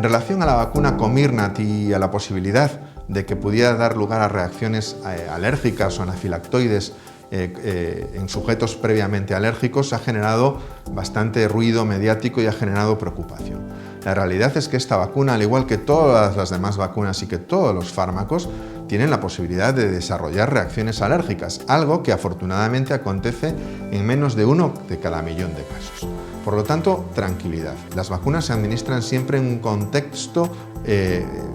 relación a la vacuna Comirnaty y a la posibilidad de que pudiera dar lugar a reacciones alérgicas o anafilactoides en sujetos previamente alérgicos, ha generado bastante ruido mediático y ha generado preocupación. La realidad es que esta vacuna, al igual que todas las demás vacunas y que todos los fármacos, tienen la posibilidad de desarrollar reacciones alérgicas, algo que afortunadamente acontece en menos de 1 de cada millón de casos. Por lo tanto, tranquilidad. Las vacunas se administran siempre en un contexto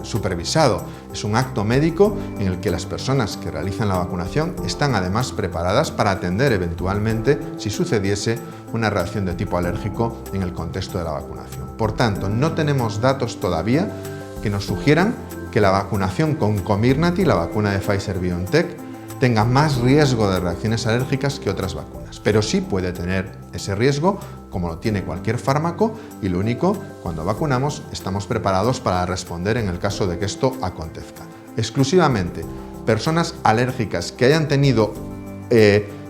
supervisado. Es un acto médico en el que las personas que realizan la vacunación están además preparadas para atender eventualmente si sucediese una reacción de tipo alérgico en el contexto de la vacunación. Por tanto, no tenemos datos todavía que nos sugieran que la vacunación con Comirnaty, la vacuna de Pfizer-BioNTech, tenga más riesgo de reacciones alérgicas que otras vacunas, pero sí puede tener ese riesgo, como lo tiene cualquier fármaco, y lo único, cuando vacunamos, estamos preparados para responder en el caso de que esto acontezca. Exclusivamente, personas alérgicas que hayan tenido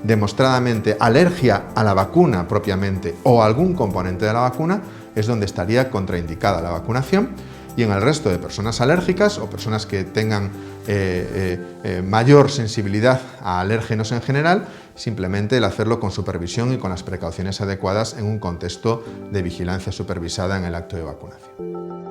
demostradamente alergia a la vacuna propiamente o a algún componente de la vacuna, es donde estaría contraindicada la vacunación. Y en el resto de personas alérgicas o personas que tengan mayor sensibilidad a alérgenos en general, simplemente el hacerlo con supervisión y con las precauciones adecuadas en un contexto de vigilancia supervisada en el acto de vacunación.